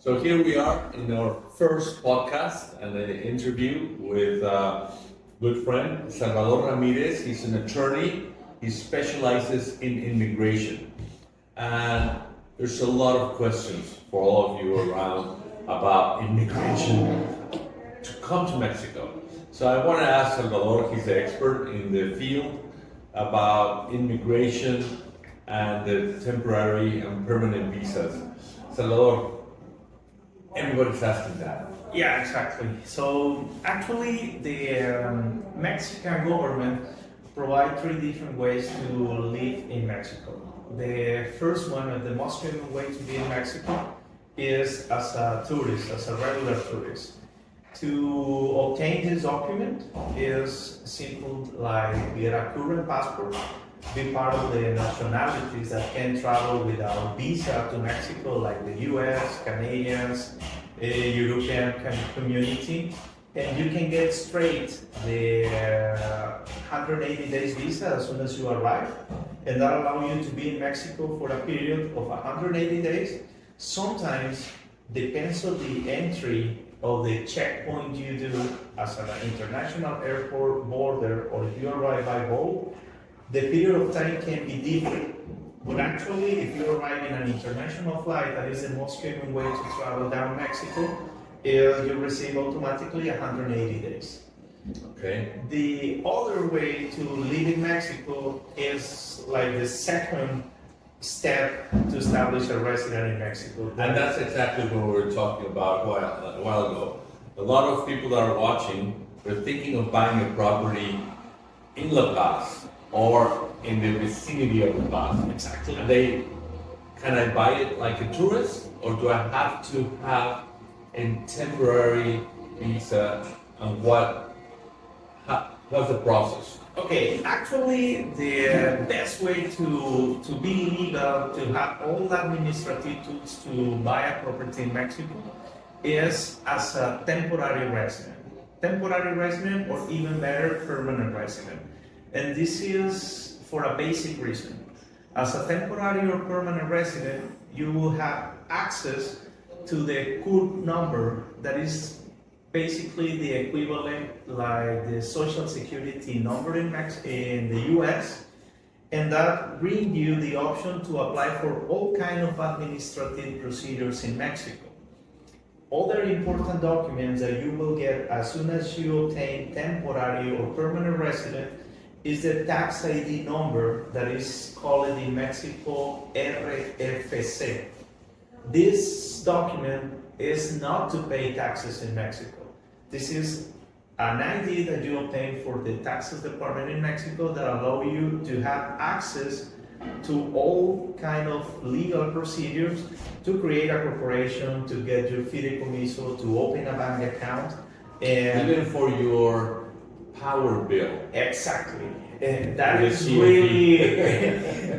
So here we are in our first podcast and an interview with a good friend, Salvador Ramirez. He's an attorney. He specializes in immigration. And there's a lot of questions for all of you around about immigration to come to Mexico. So I want to ask Salvador, he's the expert in the field, about immigration and the temporary and permanent visas. Salvador, everybody's asking that. Yeah, exactly. So actually, the Mexican government provide three different ways to live in Mexico. The first one, and the most common way to be in Mexico, is as a tourist, as a regular tourist. To obtain this document is simple, like get a current passport, be part of the nationalities that can travel without visa to Mexico, like the US, Canadians, European community, and you can get straight the 180 days visa as soon as you arrive, and that allows you to be in Mexico for a period of 180 days. Sometimes, depends on the entry of the checkpoint you do as an international airport border, or if you arrive by boat, the period of time can be different. But actually, if you arrive in an international flight, that is the most common way to travel down Mexico, you receive automatically 180 days. Okay. The other way to live in Mexico is like the second step to establish a resident in Mexico. And that's exactly what we were talking about a while ago. A lot of people that are watching, they're thinking of buying a property in La Paz or in the vicinity of La Paz. Exactly. And can I buy it like a tourist, or do I have to have a temporary visa, and what's the process? Okay, actually, the best way to be legal, to have all the administrative tools to buy a property in Mexico is as a temporary resident. Temporary resident, or even better, permanent resident. And this is for a basic reason. As a temporary or permanent resident, you will have access to the CURP number, that is basically the equivalent like the social security number in the US, and that brings you the option to apply for all kind of administrative procedures in Mexico. Other important documents that you will get as soon as you obtain temporary or permanent resident is the tax ID number, that is called in Mexico RFC. This document is not to pay taxes in Mexico. This is an ID that you obtain for the taxes department in Mexico that allow you to have access to all kind of legal procedures to create a corporation, to get your fideicomiso, to open a bank account, and even for your power bill. Exactly. And that is really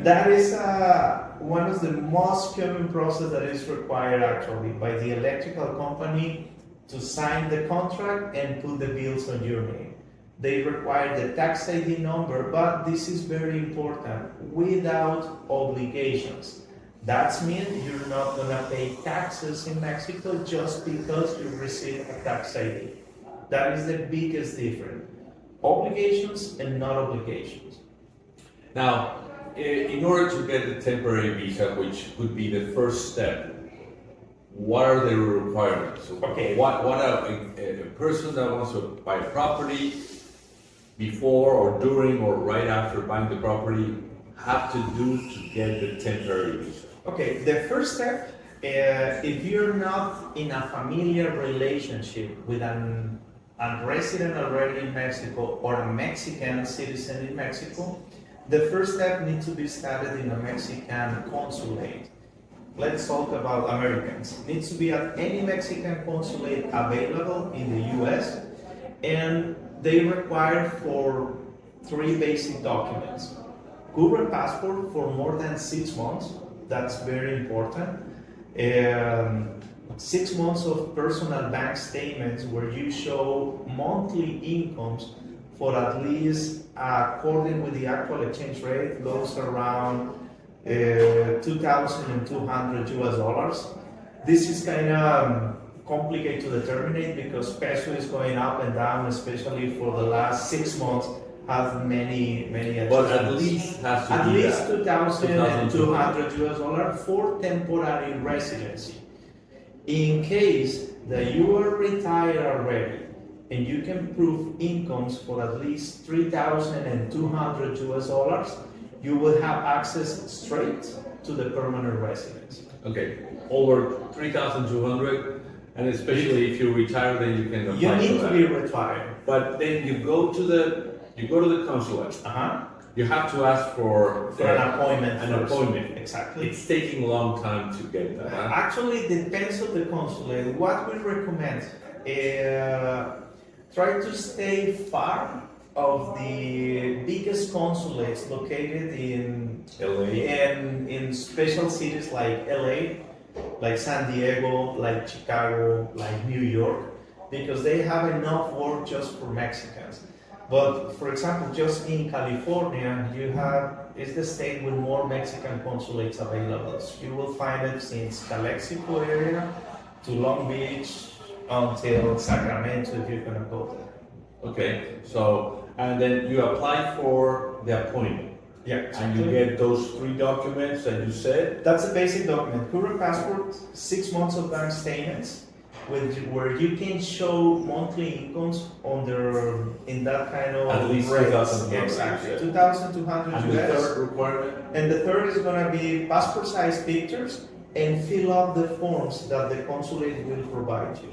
that is one of the most common process that is required actually by the electrical company to sign the contract and put the bills on your name. They require the tax ID number, but this is very important, without obligations. That means you're not gonna pay taxes in Mexico just because you receive a tax ID. That is the biggest difference. Obligations and not obligations. Now, in order to get the temporary visa, which could be the first step, what are the requirements? Okay. What a person that wants to buy a property before or during or right after buying the property have to do to get the temporary visa? Okay, the first step, if you're not in a familiar relationship with a resident already in Mexico or a Mexican citizen in Mexico, the first step needs to be started in a Mexican consulate. Let's talk about Americans. It needs to be at any Mexican consulate available in the US, and they require for three basic documents. Current passport for more than 6 months, that's very important. 6 months of personal bank statements where you show monthly incomes for at least, according with the actual exchange rate, goes around 2,200 US dollars. This is kind of complicated to determine because peso is going up and down, especially for the last 6 months. Has many But at adjustments. least has to At be least that. 2,200 US dollar for temporary residency. In case that you are retired already and you can prove incomes for at least 3,200 US dollars, you will have access straight to the permanent residency. Okay, over 3,200, and especially if you retire, then you can apply You need for to that. be retired. But then you go to the consulate. Uh-huh. You have to ask for For an appointment. An first. appointment. Exactly. It's taking a long time to get that. Huh? Actually, it depends on the consulate. What we recommend, try to stay far of the biggest consulates located in LA. in special cities like LA, like San Diego, like Chicago, like New York, because they have enough work just for Mexicans. But for example, just in California, you have is the state with more Mexican consulates available. So you will find it since Calexico area to Long Beach until Sacramento if you're gonna go there. Okay, so and then you apply for the appointment, Yeah, and you get those 3 documents that you said. That's a basic document. Current passport, 6 months of bank statements, where you can show monthly incomes in that kind of At least rates. 2,200, Exactly, you said. 2,200 And the US. third requirement. And the third is going to be passport size pictures and fill out the forms that the consulate will provide you.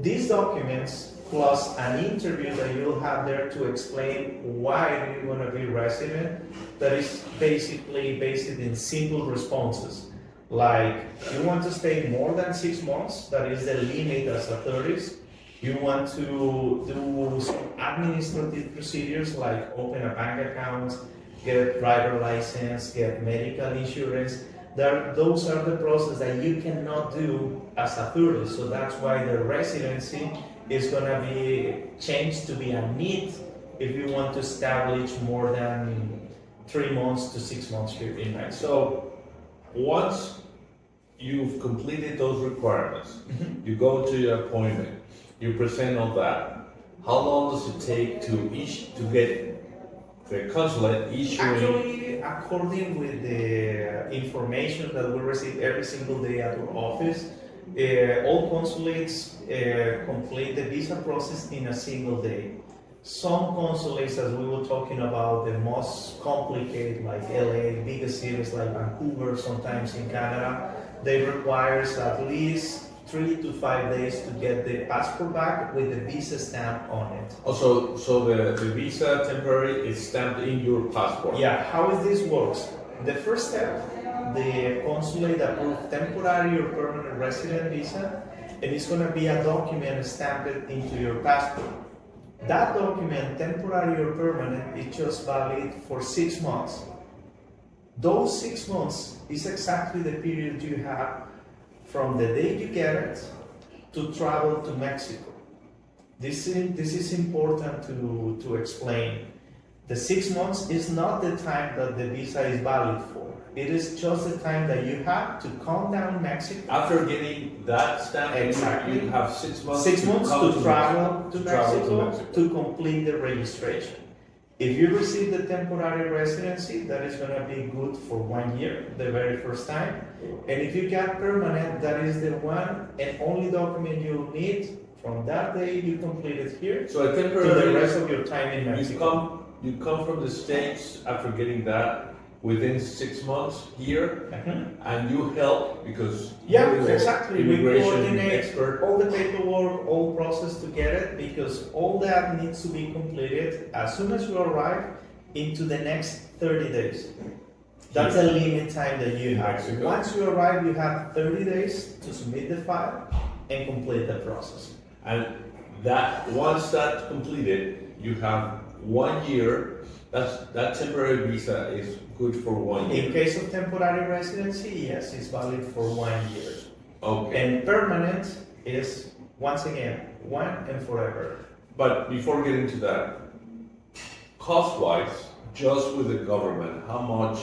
These documents plus an interview that you'll have there to explain why you want to be resident, that is basically based in simple responses. Like, you want to stay more than 6 months, that is the limit as authorities. You want to do some administrative procedures like open a bank account, get a driver license, get medical insurance. Those are the processes that you cannot do as authorities. So that's why the residency is going to be changed to be a need if you want to establish more than 3 months to 6 months here in Mexico. So once you've completed those requirements, you go to your appointment, you present all that. How long does it take to get the consulate issuing? Actually, according with the information that we receive every single day at our office, all consulates complete the visa process in a single day. Some consulates, as we were talking about, the most complicated, like LA, biggest cities like Vancouver, sometimes in Canada, they require at least 3 to 5 days to get the passport back with the visa stamp on it. Also, so the visa temporary is stamped in your passport. Yeah, how is this works? The first step, the consulate approves temporary or permanent resident visa, and it's going to be a document stamped into your passport. That document, temporary or permanent, is just valid for 6 months. Those 6 months is exactly the period you have from the day you get it to travel to Mexico. This is important to explain. The 6 months is not the time that the visa is valid for. It is just the time that you have to come down Mexico. After getting that stamp, Exactly. you have 6 months. 6 months come to travel to travel Mexico to complete the registration. If you receive the temporary residency, that is going to be good for 1 year, the very first time. And if you get permanent, that is the one and only document you'll need from that day you complete it here So a to temporary, the rest of your time in Mexico. you come from the States after getting that within 6 months here, and you help because Yeah, you're the exactly. We immigration coordinate expert. all the paperwork, all process to get it, because all that needs to be completed as soon as you arrive into the next 30 days. That's a limit time that you have. Mexico. Once you arrive, you have 30 days to submit the file and complete the process. And that once that's completed, you have 1 year. That temporary visa is good for 1 year. In case of temporary residency, yes, it's valid for 1 year. Okay. And permanent is, once again, one and forever. But before getting to that, cost-wise, just with the government, how much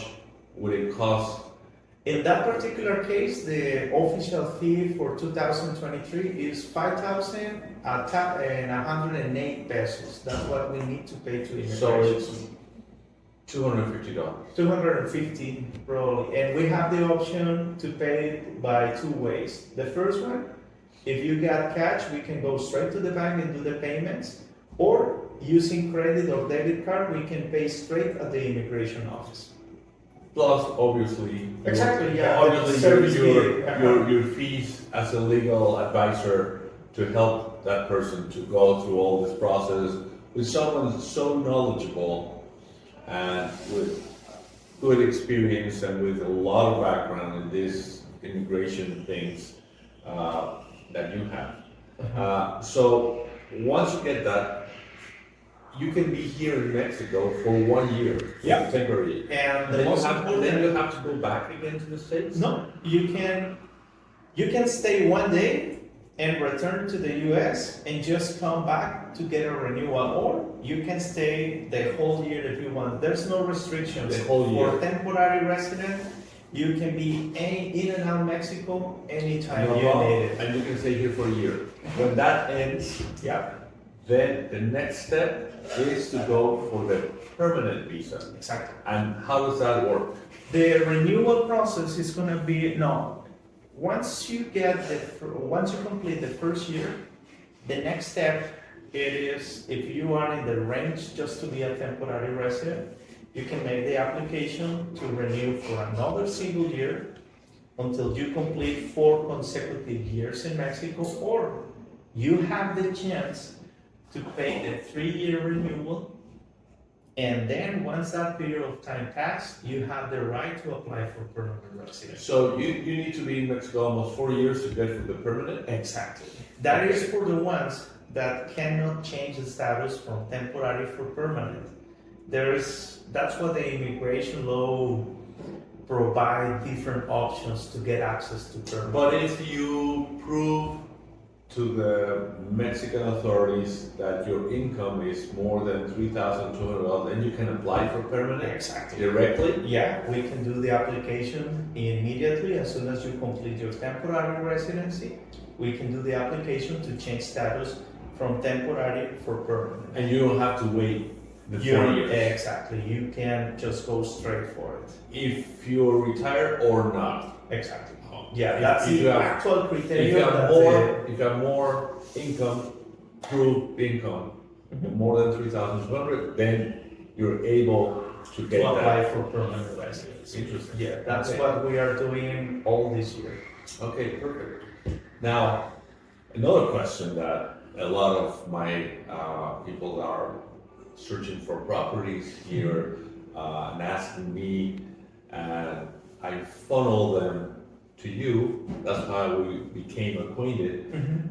would it cost In that particular case, the official fee for 2023 is 5,108 pesos. That's what we need to pay to immigration. So it's $250. 250 probably, and we have the option to pay it by two ways. The first one, if you got cash, we can go straight to the bank and do the payments, or using credit or debit card, we can pay straight at the immigration office. Plus, obviously, Exactly, yeah. obviously Service your fees as a legal advisor to help that person to go through all this process with someone so knowledgeable and with good experience and with a lot of background in this immigration things that you have. So once you get that, you can be here in Mexico for 1 year. Yeah. Temporary. And the Then most you important, have to go back again to the States? no, you can stay 1 day and return to the US and just come back to get a renewal, or you can stay the whole year if you want. There's no restrictions. The whole year. For temporary resident, you can be in and out Mexico anytime No you problem. need it. And you can stay here for a year. When that ends, Yeah, then the next step is to go for the permanent visa. exactly. And how does that work? The renewal process is gonna be, no, once you complete the first year, the next step it is, if you are in the range just to be a temporary resident, you can make the application to renew for another single year until you complete 4 consecutive years in Mexico, or you have the chance to pay the 3-year renewal. And then once that period of time passed, you have the right to apply for permanent residency. So you need to be in Mexico almost 4 years to get for the permanent? Exactly. That is for the ones that cannot change the status from temporary for permanent. That's what the immigration law provide different options to get access to permanent. But if you prove to the Mexican authorities that your income is more than $3,200, then you can apply for permanent Exactly. directly? Yeah, we can do the application immediately as soon as you complete your temporary residency. We can do the application to change status from temporary for permanent. And you don't have to wait the 4 years? Exactly, you can just go straight for it. If you're retired or not? Exactly. Yeah, If- that's if the you have- actual If criteria. you have that more, if you have more income, proved income, more than 3,200, then you're able to to get apply that. for permanent residency. Interesting. Yeah, that's Okay. what we are doing all this year. Okay, perfect. Now, another question that a lot of my people that are searching for properties here and asking me, and I funnel them to you, that's how we became acquainted,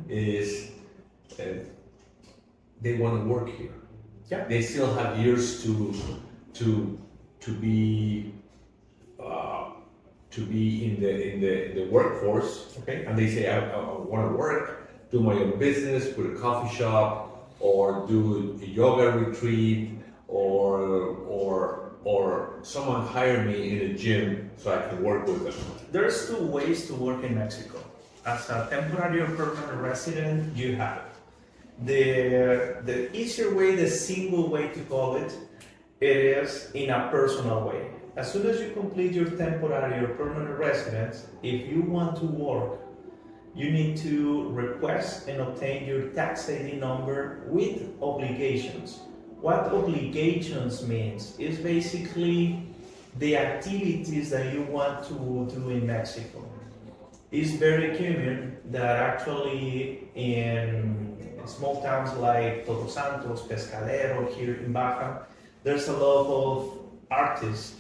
is they want to work here. Yeah. They still have years to be in the workforce, Okay. and they say I want to work, do my own business, put a coffee shop, or do a yoga retreat, or someone hire me in a gym so I can work with them. There's 2 ways to work in Mexico. As a temporary or permanent resident, you have it. The easier way, the single way to call it, it is in a personal way. As soon as you complete your temporary or permanent residence, if you want to work, you need to request and obtain your tax ID number with obligations. What obligations means is basically the activities that you want to do in Mexico. It's very common that actually in small towns like Todos Santos, Pescadero, here in Baja, there's a lot of artists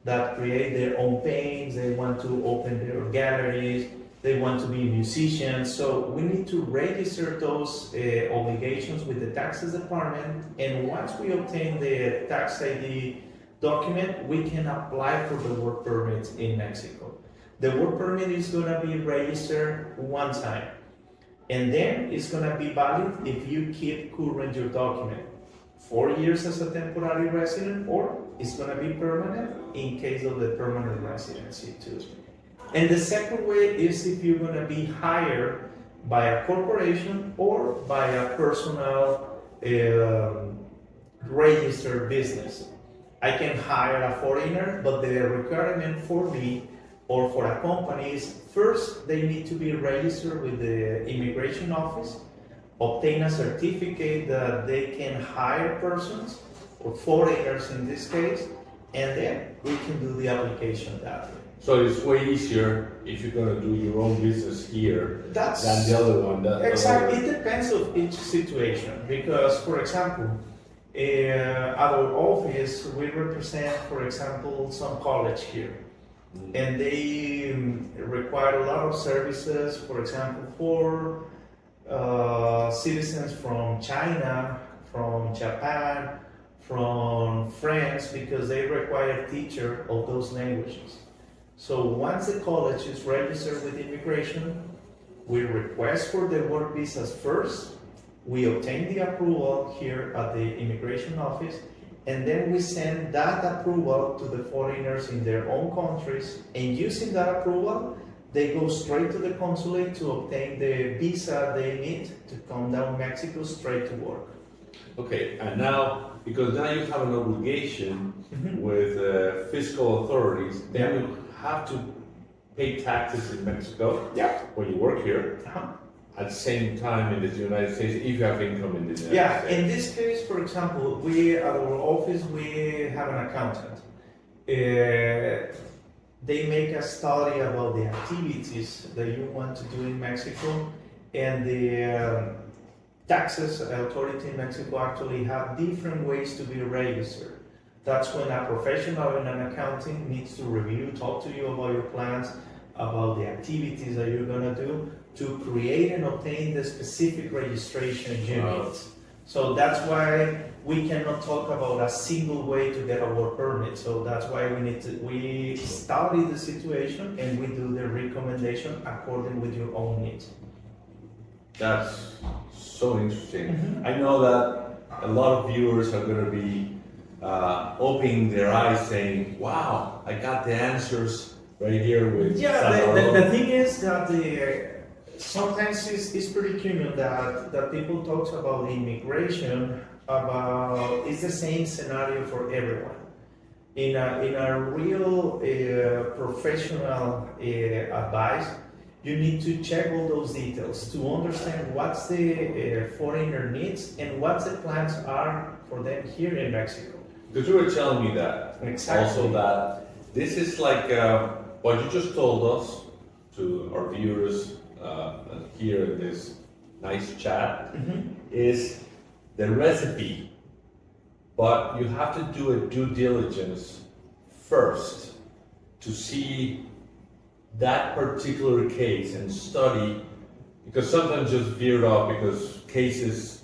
that create their own paintings, they want to open their galleries, they want to be musicians. So we need to register those obligations with the taxes department, and once we obtain the tax ID document, we can apply for the work permit in Mexico. The work permit is going to be registered 1 time, and then it's going to be valid if you keep current your document. 4 years as a temporary resident, or it's going to be permanent in case of the permanent residency too. And the second way is if you're going to be hired by a corporation or by a personal registered business. I can hire a foreigner, but the requirement for me or for a company is first they need to be registered with the immigration office, obtain a certificate that they can hire persons or foreigners in this case, and then we can do the application that way. So it's way easier if you're gonna do your own business here That's than the other one. exactly. It depends on each situation because, for example, our office we represent, for example, some college here, and they require a lot of services. For example, for citizens from China, from Japan, from France, because they require teacher of those languages. So once the college is registered with immigration, we request for the work visas first, we obtain the approval here at the immigration office, and then we send that approval to the foreigners in their own countries, and using that approval, they go straight to the consulate to obtain the visa they need to come down Mexico straight to work. Okay, and now, because now you have an obligation with fiscal authorities, then you have to pay taxes in Mexico when you work here. At the same time in the United States, if you have income in the United States. In this case, for example, we at our office we have an accountant. They make a study about the activities that you want to do in Mexico, and the taxes authority in Mexico actually have different ways to be registered. That's when a professional in an accounting needs to review, talk to you about your plans, about the activities that you're gonna do to create and obtain the specific registration you need. So that's why we cannot talk about a single way to get a work permit. So that's why we study the situation and we do the recommendation according with your own needs. That's so interesting. I know that a lot of viewers are going to be opening their eyes saying, wow, I got the answers right here with Salvador. The thing is that sometimes it's pretty common that people talk about immigration, about it's the same scenario for everyone. In a real professional advice, you need to check all those details to understand what's the foreigner needs and what the plans are for them here in Mexico. Because you were telling me that. Exactly. Also that this is like what you just told us to our viewers here in this nice chat is the recipe. But you have to do a due diligence first to see that particular case and study, because sometimes just veer off because cases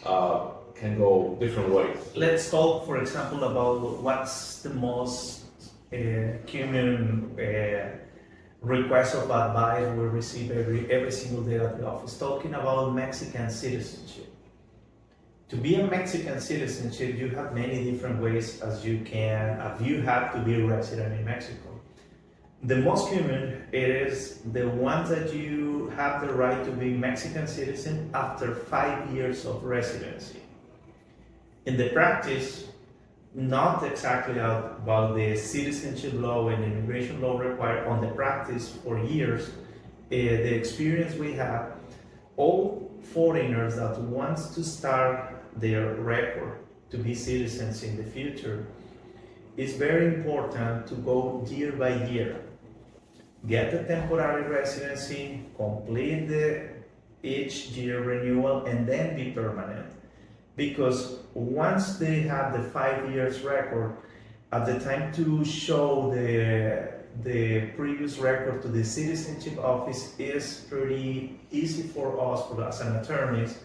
can go different ways. Let's talk, for example, about what's the most common request of advice we receive every single day at the office, talking about Mexican citizenship. To be a Mexican citizenship, you have many different ways as you have to be a resident in Mexico. The most common is the ones that you have the right to be Mexican citizen after 5 years of residency. In the practice, not exactly about the citizenship law and immigration law required on the practice for years, the experience we have, all foreigners that wants to start their record to be citizens in the future, it's very important to go year by year. Get the temporary residency, complete the each year renewal, and then be permanent. Because once they have the 5 years record, at the time to show the previous record to the citizenship office is pretty easy for us as an attorneys,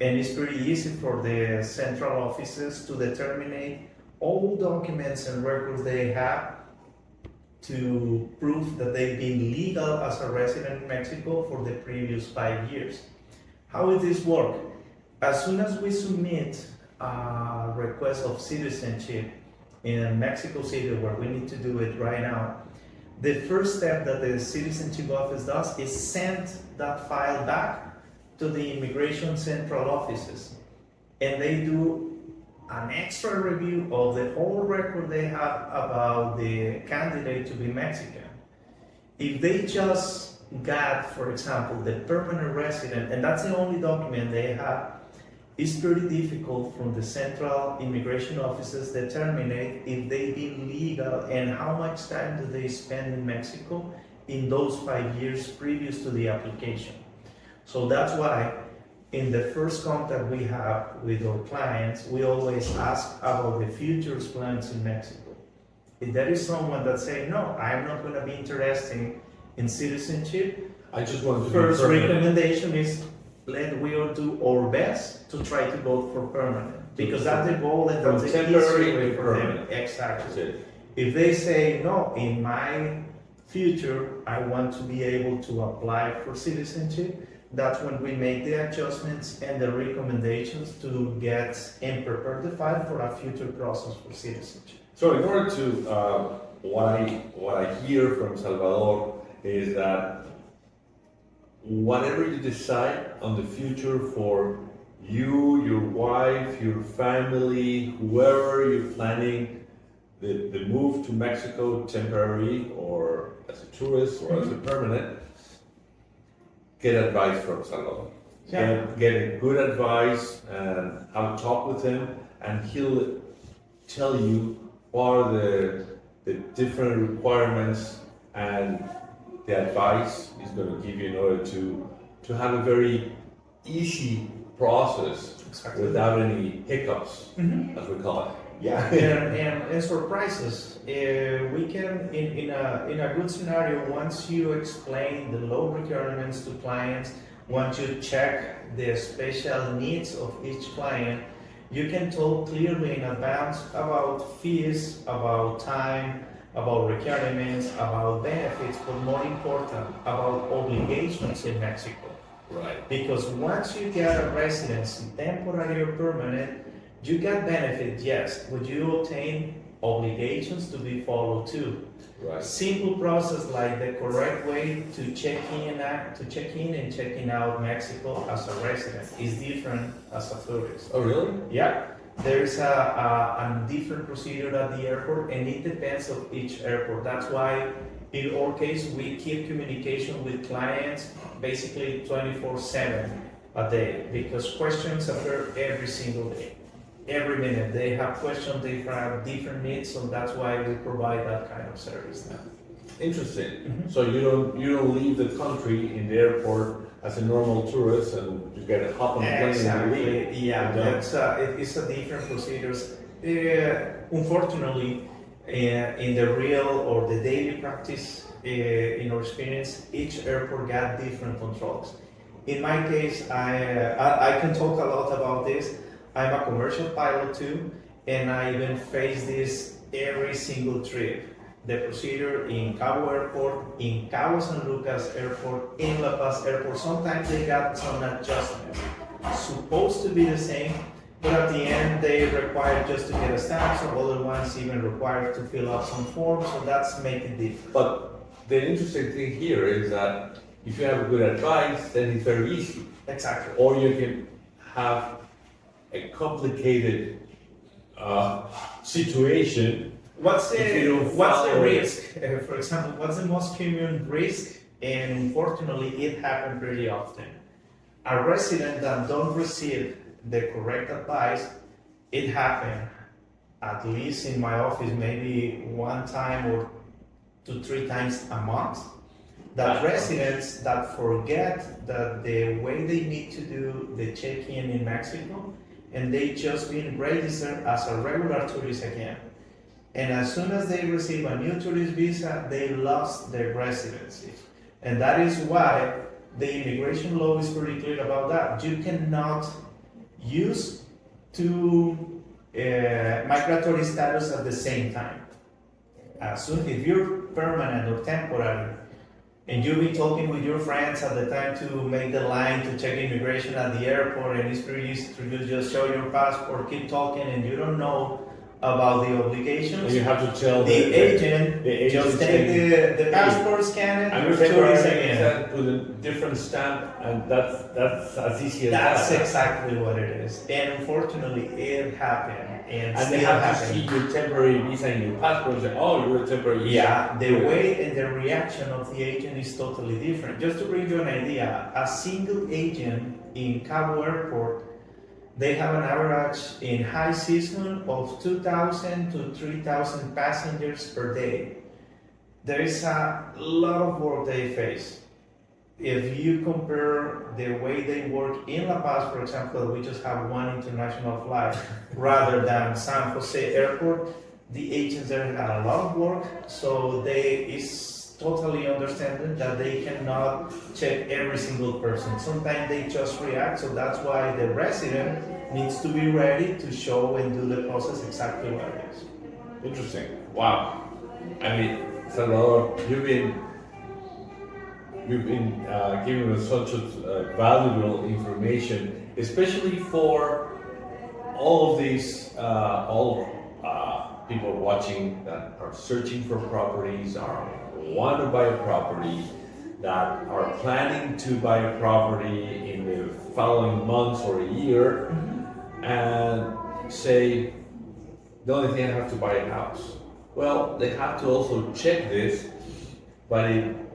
and it's pretty easy for the central offices to determine all documents and records they have to prove that they've been legal as a resident in Mexico for the previous 5 years. How does this work? As soon as we submit a request of citizenship in Mexico City, where we need to do it right now, the first step that the citizenship office does is send that file back to the immigration central offices, and they do an extra review of the whole record they have about the candidate to be Mexican. If they just got, for example, the permanent resident, and that's the only document they have, it's pretty difficult from the central immigration offices to determine if they've been legal and how much time do they spend in Mexico in those 5 years previous to the application. So that's why in the first contact we have with our clients, we always ask about the future plans in Mexico. If there is someone that say, no, I'm not going to be interested in citizenship, I just want to first recommendation is we all do our best to try to go for permanent, because that's the goal and that's the temporary easy way for them. permanent. Exactly. If they say, no, in my future, I want to be able to apply for citizenship, that's when we make the adjustments and the recommendations to get and prepare the file for a future process for citizenship. So in order to, what I hear from Salvador is that whatever you decide on the future for you, your wife, your family, whoever you're planning the move to Mexico temporary or as a tourist or as a permanent, get advice from Salvador. Yeah. Get a good advice and have a talk with him, and he'll tell you what are the different requirements and the advice he's going to give you in order to have a very easy process. Exactly. Without any hiccups, as we call it. Yeah, and surprises. We can, in a good scenario, once you explain the low requirements to clients, once you check the special needs of each client, you can talk clearly in advance about fees, about time, about requirements, about benefits, but more important, about obligations in Mexico. Right. Because once you get a residency, temporary or permanent, you get benefits, yes, but you obtain obligations to be followed too. Right. Simple process like the correct way to check in and checking out Mexico as a resident is different as a tourist. Oh, really? Yeah, there's a different procedure at the airport, and it depends on each airport. That's why in our case we keep communication with clients basically 24/7 a day, because questions appear every single day. Every minute they have questions, they have different needs, so that's why we provide that kind of service now. Interesting. So you don't leave the country in the airport as a normal tourist and you get a hop on a plane and Exactly. leave. Yeah, You don't? that's it's a different procedures. Unfortunately, in the real or the daily practice, in our experience, each airport got different controls. In my case, I can talk a lot about this. I'm a commercial pilot too, and I even face this every single trip. The procedure in Cabo Airport, in Cabo San Lucas Airport, in La Paz Airport, sometimes they got some adjustments. Supposed to be the same, but at the end they require just to get a stamp, so other ones even require to fill out some forms, so that's making it different. But the interesting thing here is that if you have good advice, then it's very easy. Exactly. Or you can have a complicated situation. What's If you don't the follow it. risk? For example, what's the most common risk? And unfortunately, it happens pretty often. A resident that don't receive the correct advice, it happened at least in my office maybe 1 time or 2, 3 times a month. That residents that forget that the way they need to do the check-in in Mexico, and they just been registered as a regular tourist again. And as soon as they receive a new tourist visa, they lost their residency. And that is why the immigration law is pretty clear about that. You cannot use two migratory status at the same time. As soon if you're permanent or temporary, and you'll be talking with your friends at the time to make the line to check immigration at the airport, and it's pretty easy to just show your passport, keep talking, and you don't know about the obligations. And you have to tell The agent just take the passport, scan it, I'm and a temporary tourist again. resident with a different stamp, and that's as easy as That's that. exactly what it is. And unfortunately, it happened. And still they have to happening. see your temporary visa and your passport and say, oh, you're a temporary visa. Yeah, the way and the reaction of the agent is totally different. Just to bring you an idea, a single agent in Cabo Airport, they have an average in high season of 2,000 to 3,000 passengers per day. There is a lot of work they face. If you compare the way they work in La Paz, for example, we just have one international flight rather than San Jose Airport, the agents there had a lot of work, so it's totally understanding that they cannot check every single person. Sometimes they just react, so that's why the resident needs to be ready to show and do the process exactly what it is. Interesting. Wow. I mean, Salvador, you've been giving us such valuable information, especially for all of these people watching that are searching for properties, are want to buy a property, that are planning to buy a property in the following months or a year, and say, the only thing I have to buy a house. Well, they have to also check this, but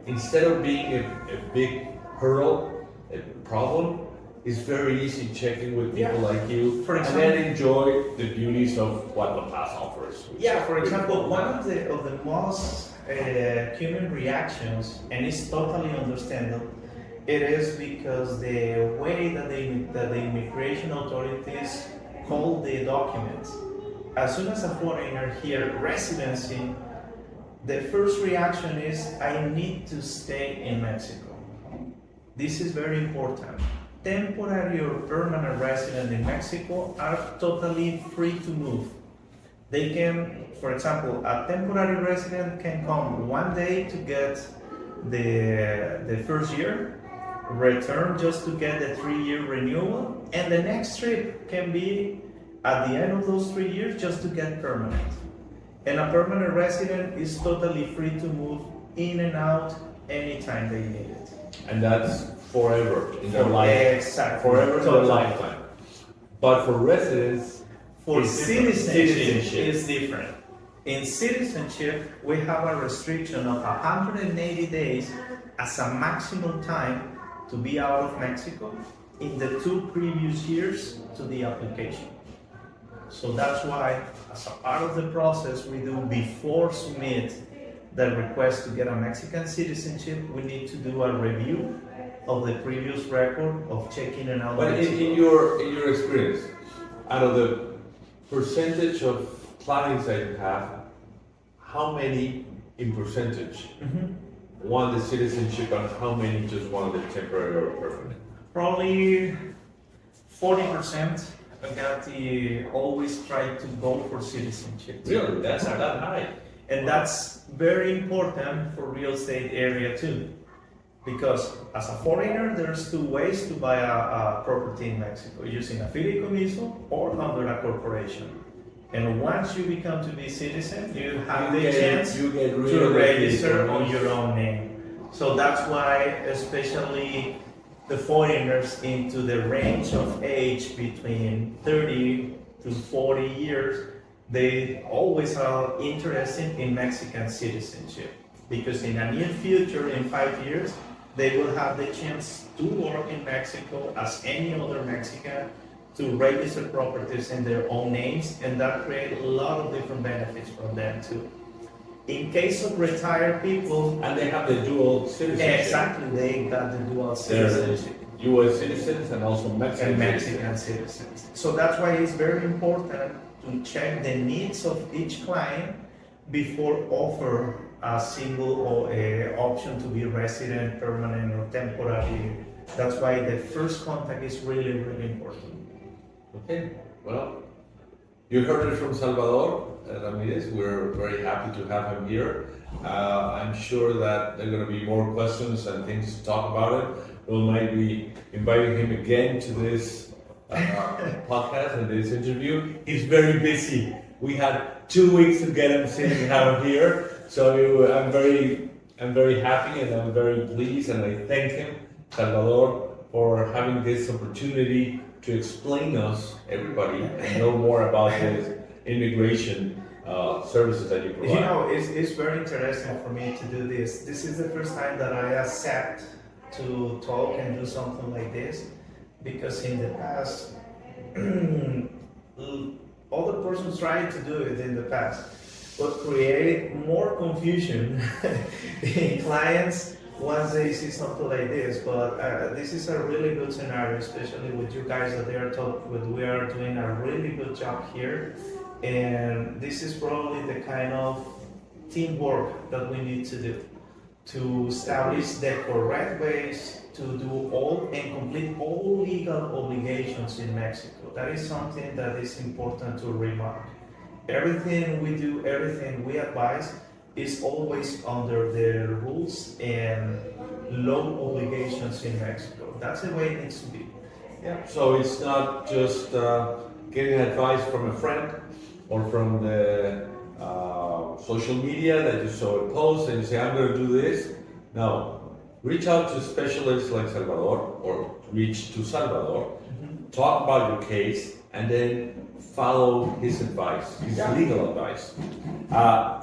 instead of being a big hurdle, a problem, it's very easy checking with people like you, For and example, then enjoy the beauties of what La Paz offers. yeah, for example, one of the most human reactions, and it's totally understandable, it is because the way that the immigration authorities call the documents. As soon as a foreigner hears residency, the first reaction is, I need to stay in Mexico. This is very important. Temporary or permanent resident in Mexico are totally free to move. They can, for example, a temporary resident can come one day to get the first year, return just to get the 3-year renewal, and the next trip can be at the end of those 3 years just to get permanent. And a permanent resident is totally free to move in and out anytime they need it. And that's forever in their life. Exactly. Forever in their lifetime. But for residents, For it's different. citizenship, it's different. In citizenship, we have a restriction of 180 days as a maximum time to be out of Mexico in the 2 previous years to the application. So that's why, as a part of the process we do before submit the request to get a Mexican citizenship, we need to do a review of the previous record of checking and out. But in your experience, out of the percentage of clients that you have, how many in percentage want the citizenship, and how many just want the temporary or permanent? Probably 40%. Always try to go for citizenship. Really? That's not that high. And that's very important for real estate area too. Because as a foreigner, there's 2 ways to buy a property in Mexico, using a fideicomiso or under a corporation. And once you become to be citizen, you have the chance to register on your own name. So that's why, especially the foreigners into the range of age between 30 to 40 years, they always are interested in Mexican citizenship. Because in a near future, in 5 years, they will have the chance to work in Mexico as any other Mexican, to register properties in their own names, and that creates a lot of different benefits for them too. In case of retired people, And they have the dual citizenship. exactly, they got the dual citizenship. U.S. citizens and also Mexican, And Mexican citizens. So that's why it's very important to check the needs of each client before offer a single or a option to be resident, permanent, or temporary. That's why the first contact is really, really important. Okay, well, you heard it from Salvador Ramirez. We're very happy to have him here. I'm sure that there are going to be more questions and things to talk about it. We might be inviting him again to this podcast and this interview. He's very busy. We had 2 weeks to get him sitting down here, so I'm very happy and I'm very pleased, and I thank him, Salvador, for having this opportunity to explain us, everybody, and know more about the immigration services that you provide. You know, it's very interesting for me to do this. This is the first time that I accept to talk and do something like this, because in the past, other persons tried to do it in the past, but create more confusion in clients once they see something like this. But this is a really good scenario, especially with you guys that they are talking with. We are doing a really good job here, and this is probably the kind of teamwork that we need to do to establish the correct ways to do all and complete all legal obligations in Mexico. That is something that is important to remark. Everything we do, everything we advise is always under the rules and law obligations in Mexico. That's the way it needs to be. Yeah. So it's not just getting advice from a friend or from the social media that you saw a post and you say, I'm going to do this. No. Reach out to specialists like Salvador, or reach to Salvador, talk about your case, and then follow his advice, his legal advice.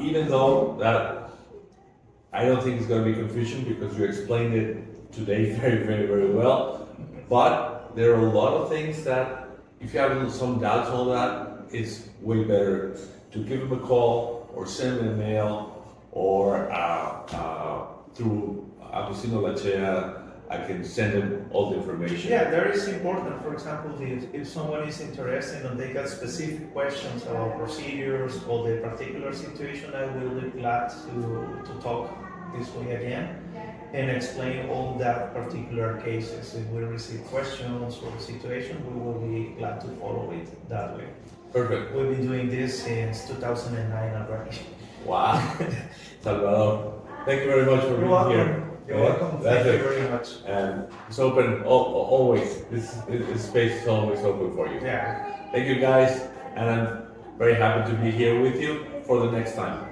Even though that I don't think it's going to be confusion because you explained it today very well. But there are a lot of things that if you have some doubts on that, it's way better to give him a call or send him a mail, or through Agustino Lachea, I can send them all the information. Yeah, that is important. For example, if someone is interested and they got specific questions about procedures or the particular situation, I will be glad to talk this way again and explain all that particular cases. If we receive questions or situation, we will be glad to follow it that way. Perfect. We've been doing this since 2009 already. Wow. Salvador, thank you very much for being welcome. here. You're welcome. Thank you very much. And it's open always. This space is always open for you. Yeah. Thank you guys, and I'm very happy to be here with you for the next time.